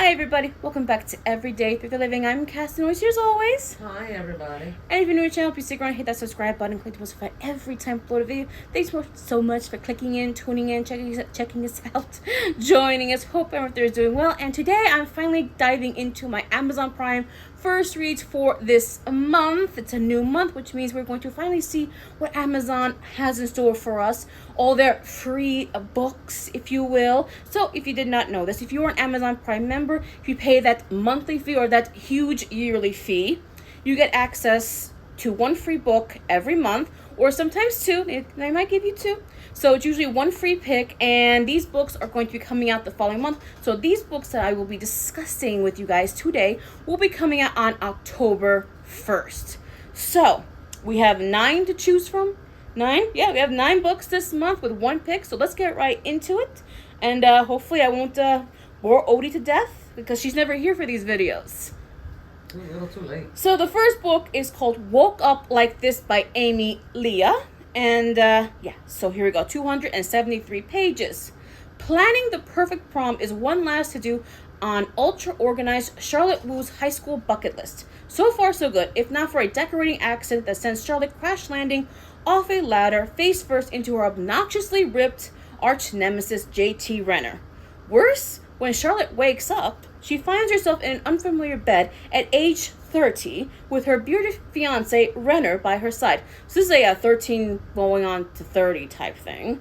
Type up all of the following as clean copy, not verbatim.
Hi everybody, welcome back to Everyday Thrifty Living. I'm cassoadiethriftyliving here as always. Hi everybody. And if you're new to the channel, please stick around, hit that subscribe button, click the bell notification every time I upload a video. Thanks so much for clicking in, tuning in, checking us out, joining us. Hope everyone is doing well. And today I'm finally diving into my Amazon Prime first reads for this month. It's a new month, which means we're going to finally see what Amazon has in store for us. All their free books, if you will. So if you did not know this, if you are an Amazon Prime member, if you pay that monthly fee or that huge yearly fee, you get access to one free book every month, or sometimes two. They might give you two. So it's usually one free pick, and these books are going to be coming out the following month. So these books that I will be discussing with you guys today will be coming out on October 1st. So we have 9 to choose from. 9? Yeah, we have 9 books this month with one pick. So let's get right into it. And hopefully I won't bore Odie to death, because she's never here for these videos. A little too late. So the first book is called Woke Up Like This by Amy Leah. And so here we go. 273 pages. Planning the perfect prom is one last to do on ultra-organized Charlotte Wu's high school bucket list. So far so good, if not for a decorating accident that sends Charlotte crash landing off a ladder face first into her obnoxiously ripped arch nemesis JT Renner. Worse, when Charlotte wakes up, she finds herself in an unfamiliar bed at age 30 with her bearded fiance Renner by her side. So this is a 13 going on to 30 type thing.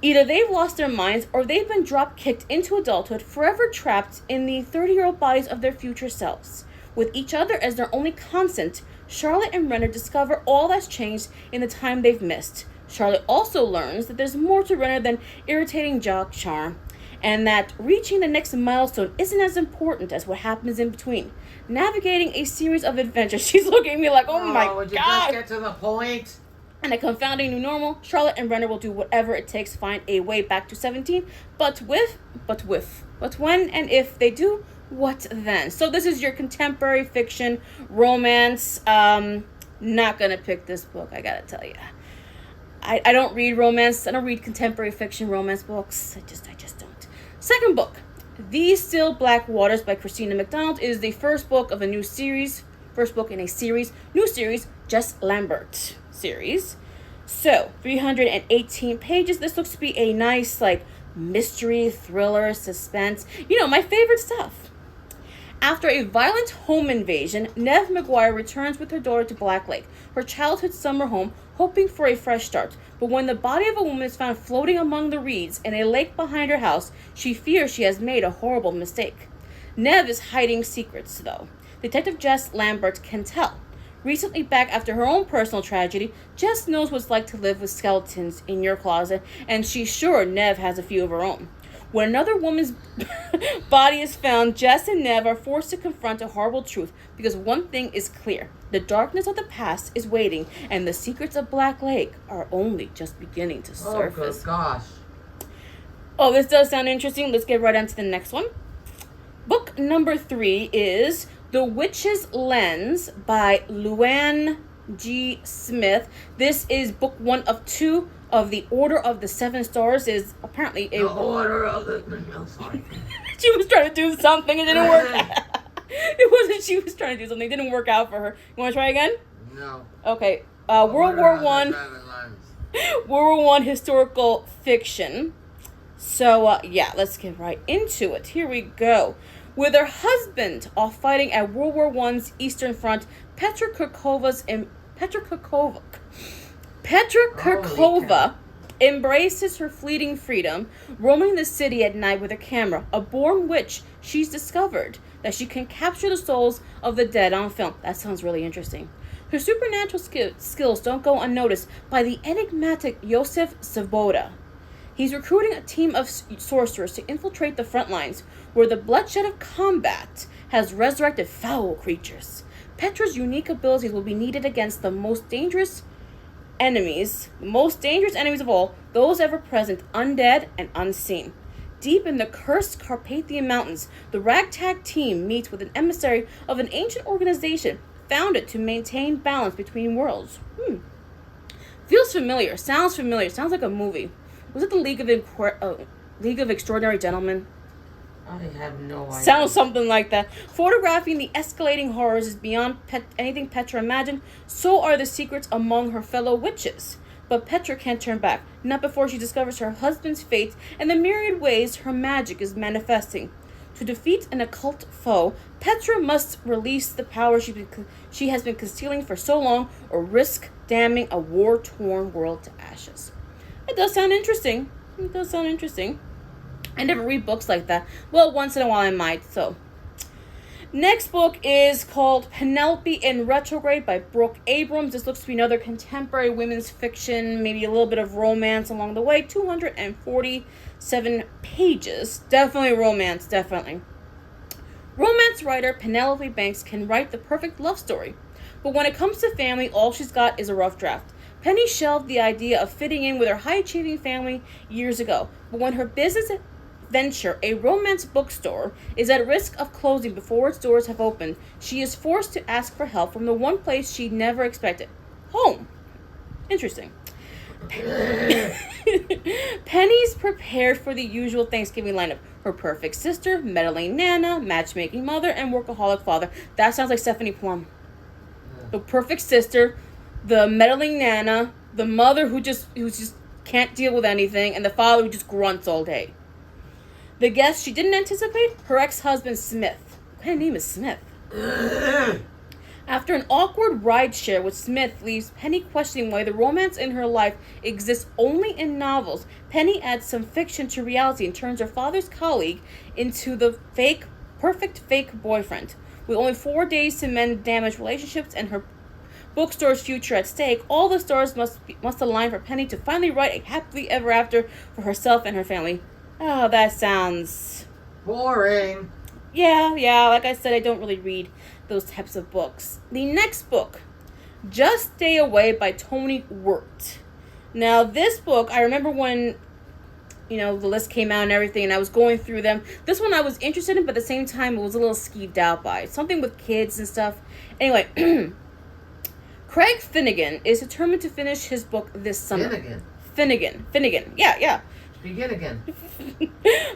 Either they've lost their minds or they've been drop-kicked into adulthood, forever trapped in the 30-year-old bodies of their future selves. With each other as their only constant, Charlotte and Renner discover all that's changed in the time they've missed. Charlotte also learns that there's more to Renner than irritating jock charm, and that reaching the next milestone isn't as important as what happens in between. Navigating a series of adventures. She's looking at me like, oh my would you God. just get to the point? And a confounding new normal, Charlotte and Renner will do whatever it takes to find a way back to 17. But when and if they do, what then? So this is your contemporary fiction romance. Not gonna pick this book, I gotta tell you. I don't read romance. I don't read contemporary fiction romance books. I just don't. Second book, These Still Black Waters by Christina McDonald, is the first book of a new series. First book in a series. New series, Jess Lambert series. So, 318 pages. This looks to be a nice, mystery, thriller, suspense. You know, my favorite stuff. After a violent home invasion, Nev McGuire returns with her daughter to Black Lake, her childhood summer home, hoping for a fresh start. But when the body of a woman is found floating among the reeds in a lake behind her house, she fears she has made a horrible mistake. Nev is hiding secrets, though. Detective Jess Lambert can tell. Recently back after her own personal tragedy, Jess knows what it's like to live with skeletons in your closet, and she's sure Nev has a few of her own. When another woman's body is found, Jess and Nev are forced to confront a horrible truth, because one thing is clear. The darkness of the past is waiting, and the secrets of Black Lake are only just beginning to surface. Oh, good gosh. Oh, this does sound interesting. Let's get right on to the next one. Book number 3 is The Witch's Lens by Luann G. Smith. This is book 1 of 2 of The Order of the Seven Stars. Is apparently a... The Order of the... I'm sorry. She was trying to do something. It didn't work out. It wasn't she was trying to do something. It didn't work out for her. You want to try again? No. Okay. World War One historical fiction. So, let's get right into it. Here we go. With her husband off fighting at World War I's Eastern Front, Petra Kirkova embraces her fleeting freedom, roaming the city at night with her camera. A born witch, she's discovered that she can capture the souls of the dead on film. That sounds really interesting. Her supernatural skills don't go unnoticed by the enigmatic Yosef Svoboda. He's recruiting a team of sorcerers to infiltrate the front lines, where the bloodshed of combat has resurrected foul creatures. Petra's unique abilities will be needed against the most dangerous enemies of all, those ever present, undead and unseen. Deep in the cursed Carpathian Mountains, the ragtag team meets with an emissary of an ancient organization founded to maintain balance between worlds. Feels familiar. Sounds familiar. Sounds like a movie. Was it the League of Extraordinary Gentlemen? I have no idea. Sounds something like that. Photographing the escalating horrors is beyond anything Petra imagined. So are the secrets among her fellow witches. But Petra can't turn back, not before she discovers her husband's fate and the myriad ways her magic is manifesting. To defeat an occult foe, Petra must release the power she has been concealing for so long, or risk damning a war-torn world to ashes. It does sound interesting. I never read books like that. Well, once in a while I might, so. Next book is called Penelope in Retrograde by Brooke Abrams. This looks to be another contemporary women's fiction, maybe a little bit of romance along the way. 247 pages. Definitely romance, definitely. Romance writer Penelope Banks can write the perfect love story. But when it comes to family, all she's got is a rough draft. Penny shelved the idea of fitting in with her high-achieving family years ago. But when her business venture, a romance bookstore, is at risk of closing before its doors have opened, she is forced to ask for help from the one place she never expected: home. Interesting. Penny's prepared for the usual Thanksgiving lineup: her perfect sister, meddling Nana, matchmaking mother, and workaholic father. That sounds like Stephanie Plum. The perfect sister, the meddling Nana, the mother who just can't deal with anything, and the father who just grunts all day. The guest she didn't anticipate, her ex-husband Smith. What kind of name is Smith? After an awkward rideshare with Smith leaves Penny questioning why the romance in her life exists only in novels, Penny adds some fiction to reality and turns her father's colleague into the perfect fake boyfriend. With only 4 days to mend damaged relationships and her bookstore's future at stake, all the stars must align for Penny to finally write a happily ever after for herself and her family. Oh, that sounds boring. Yeah, like I said, I don't really read those types of books. The next book, Just Stay Away by Toni Wirt. Now, this book, I remember when, the list came out and everything, and I was going through them. This one I was interested in, but at the same time, it was a little skeeved out by. Something with kids and stuff. Anyway, Craig Finnegan is determined to finish his book this summer. Finnegan. Yeah. Begin again.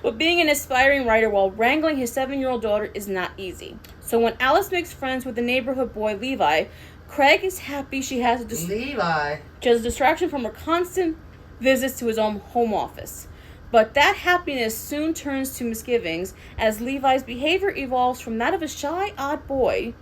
But being an aspiring writer while wrangling his 7-year-old daughter is not easy. So when Alice makes friends with the neighborhood boy Levi, Craig is happy she has a distraction from her constant visits to his own home office. But that happiness soon turns to misgivings as Levi's behavior evolves from that of a shy, odd boy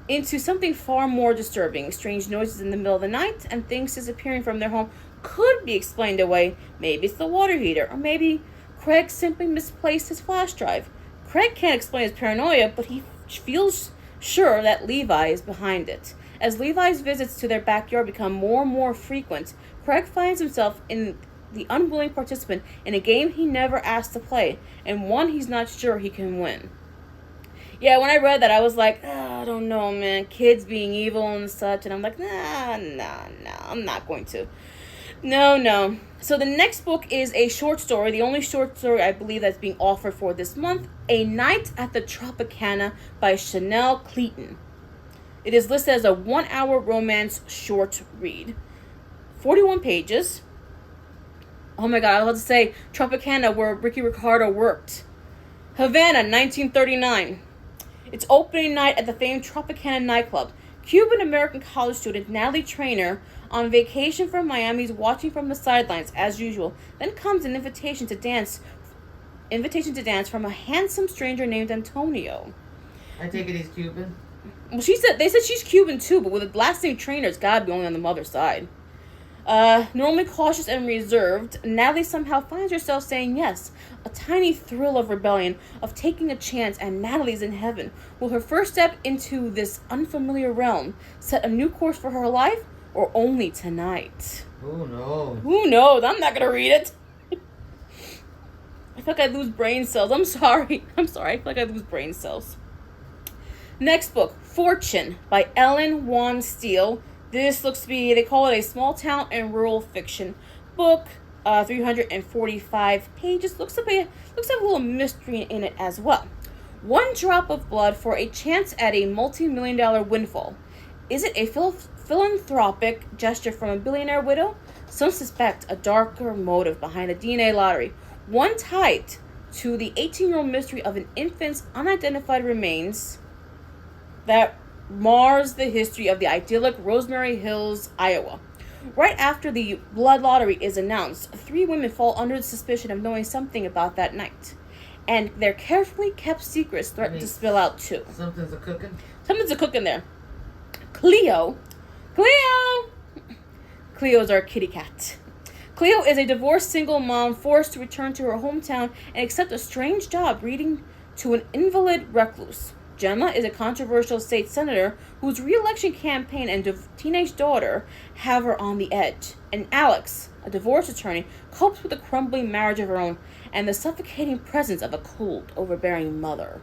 into something far more disturbing. Strange noises in the middle of the night and things disappearing from their home could be explained away. Maybe it's the water heater, or maybe Craig simply misplaced his flash drive. Craig can't explain his paranoia, but he feels sure that Levi is behind it. As Levi's visits to their backyard become more and more frequent, Craig finds himself in the unwilling participant in a game he never asked to play, and one he's not sure he can win. Yeah, when I read that, I was like, I don't know, man. Kids being evil and such, and I'm like, nah, I'm not going to. No. So the next book is a short story, the only short story I believe that's being offered for this month, A Night at the Tropicana by Chanel Clayton. It is listed as a 1-hour romance short read. 41 pages. Oh my god, I was about to say Tropicana, where Ricky Ricardo worked. Havana, 1939. It's opening night at the famed Tropicana nightclub. Cuban-American college student Natalie Traynor, on vacation from Miami, is watching from the sidelines as usual. Then comes an invitation to dance from a handsome stranger named Antonio. I take it he's Cuban. Well, they said she's Cuban too, but with the last name Traynor, it's gotta be only on the mother's side. Normally cautious and reserved, Natalie somehow finds herself saying yes. A tiny thrill of rebellion, of taking a chance, and Natalie's in heaven. Will her first step into this unfamiliar realm set a new course for her life, or only tonight? Who knows? Who knows? I'm not gonna read it. I feel like I'd lose brain cells. I'm sorry. I feel like I'd lose brain cells. Next book, Fortune by Ellen Wan Steele. This looks to be, they call it a small town and rural fiction book. 345 pages. Looks to have a little mystery in it as well. One drop of blood for a chance at a multi-million-dollar windfall. Is it a philanthropic gesture from a billionaire widow? Some suspect a darker motive behind the DNA lottery. One tied to the 18-year-old mystery of an infant's unidentified remains that mars the history of the idyllic Rosemary Hills, Iowa. Right after the blood lottery is announced, 3 women fall under the suspicion of knowing something about that night. And their carefully kept secrets threaten to spill out too. Something's a-cooking? Something's a-cooking there. Cleo's our kitty cat. Cleo is a divorced single mom forced to return to her hometown and accept a strange job reading to an invalid recluse. Gemma is a controversial state senator whose re-election campaign and teenage daughter have her on the edge. And Alex, a divorce attorney, copes with the crumbling marriage of her own and the suffocating presence of a cold, overbearing mother.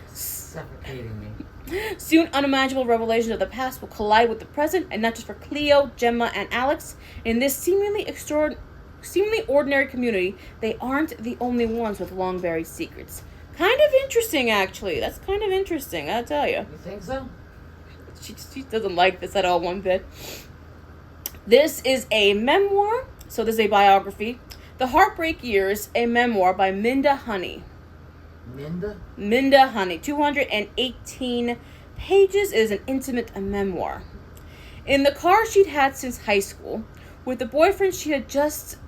Suffocating me. Soon, unimaginable revelations of the past will collide with the present, and not just for Cleo, Gemma, and Alex. In this seemingly ordinary community, they aren't the only ones with long-buried secrets. Kind of interesting, actually. That's kind of interesting, I'll tell you. You think so? She doesn't like this at all one bit. This is a memoir, so this is a biography. The Heartbreak Years, a memoir by Minda Honey. Minda Honey. 218 pages, is an intimate memoir. In the car she'd had since high school, with the boyfriend she had just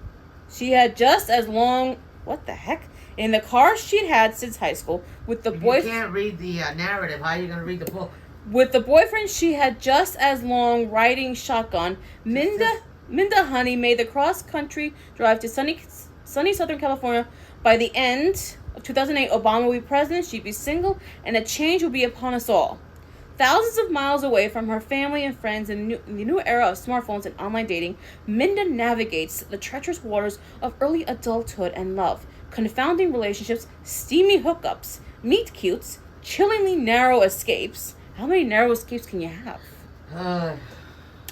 as long... What the heck? In the car she'd had since high school, with the boyfriend... You can't read the narrative. How are you going to read the book? With the boyfriend she had just as long riding shotgun, Minda Honey made the cross-country drive to sunny Southern California. By the end of 2008, Obama would be president, she'd be single, and a change would be upon us all. Thousands of miles away from her family and friends in the new era of smartphones and online dating, Minda navigates the treacherous waters of early adulthood and love, confounding relationships, steamy hookups, meet-cutes, chillingly narrow escapes. How many narrow escapes can you have?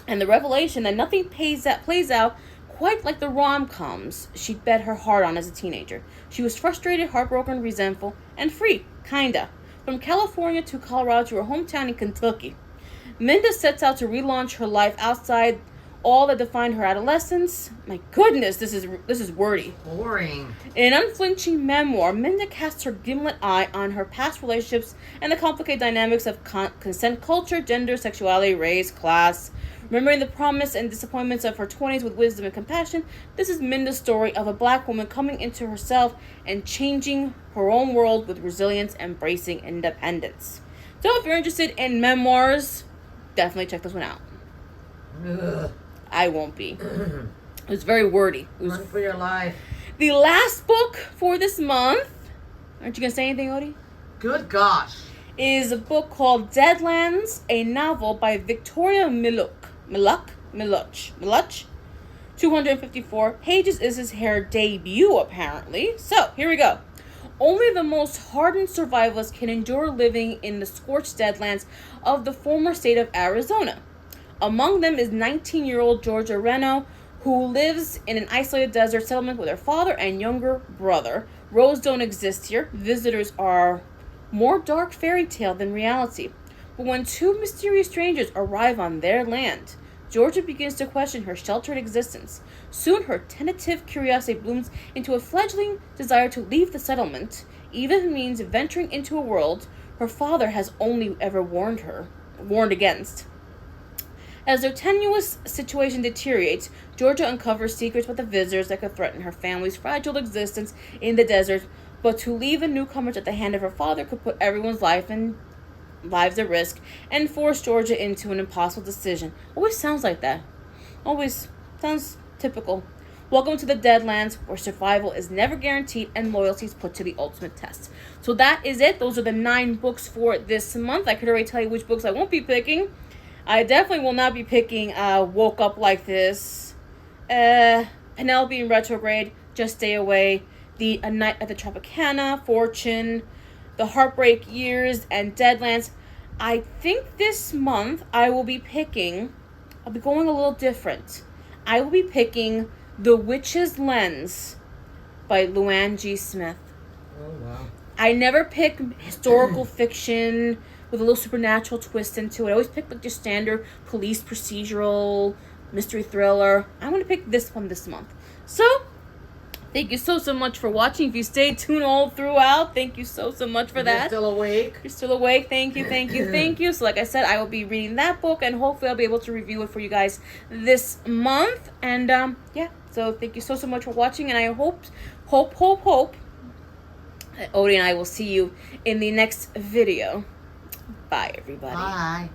And the revelation that nothing plays out quite like the rom-coms she'd bet her heart on as a teenager. She was frustrated, heartbroken, resentful, and free, kinda. From California to Colorado to her hometown in Kentucky, Minda sets out to relaunch her life outside all that defined her adolescence. My goodness, this is wordy. Boring. In an unflinching memoir, Minda casts her gimlet eye on her past relationships and the complicated dynamics of consent culture, gender, sexuality, race, class. Remembering the promise and disappointments of her 20s with wisdom and compassion, this is Minda's story of a black woman coming into herself and changing her own world with resilience, embracing independence. So if you're interested in memoirs, definitely check this one out. Ugh. I won't be. It was very wordy. Run for your life. The last book for this month, aren't you going to say anything, Odie? Good gosh. Is a book called Deadlands, a novel by Victoria Miluch. 254 pages is her debut, apparently. So, here we go. Only the most hardened survivalists can endure living in the scorched deadlands of the former state of Arizona. Among them is 19-year-old Georgia Reno, who lives in an isolated desert settlement with her father and younger brother. Roads don't exist here. Visitors are more dark fairy tale than reality. But when 2 mysterious strangers arrive on their land, Georgia begins to question her sheltered existence. Soon her tentative curiosity blooms into a fledgling desire to leave the settlement, even if it means venturing into a world her father has only ever warned against. As their tenuous situation deteriorates, Georgia uncovers secrets about the visitors that could threaten her family's fragile existence in the desert, but to leave the newcomers at the hand of her father could put everyone's lives at risk and force Georgia into an impossible decision. Always sounds like that. Always sounds typical. Welcome to the Deadlands, where survival is never guaranteed and loyalty is put to the ultimate test. So that is it. Those are the 9 books for this month. I could already tell you which books I won't be picking. I definitely will not be picking Woke Up Like This, Penelope in Retrograde, Just Stay Away, The A Night at the Tropicana, Fortune, The Heartbreak Years, and Deadlands. I think this month I'll be going a little different. I will be picking The Witch's Lens by Luann G. Smith. Oh, wow. I never pick historical fiction with a little supernatural twist into it. I always pick like your standard police procedural mystery thriller. I'm going to pick this one this month. So, Thank you so much for watching. If you stayed tuned all throughout, thank you so much for that. You're still awake? You're still awake. Thank you, thank you, thank you. So like I said, I will be reading that book, and hopefully I'll be able to review it for you guys this month. And yeah, so thank you so much for watching, and I hope that Odie and I will see you in the next video. Bye, everybody. Bye.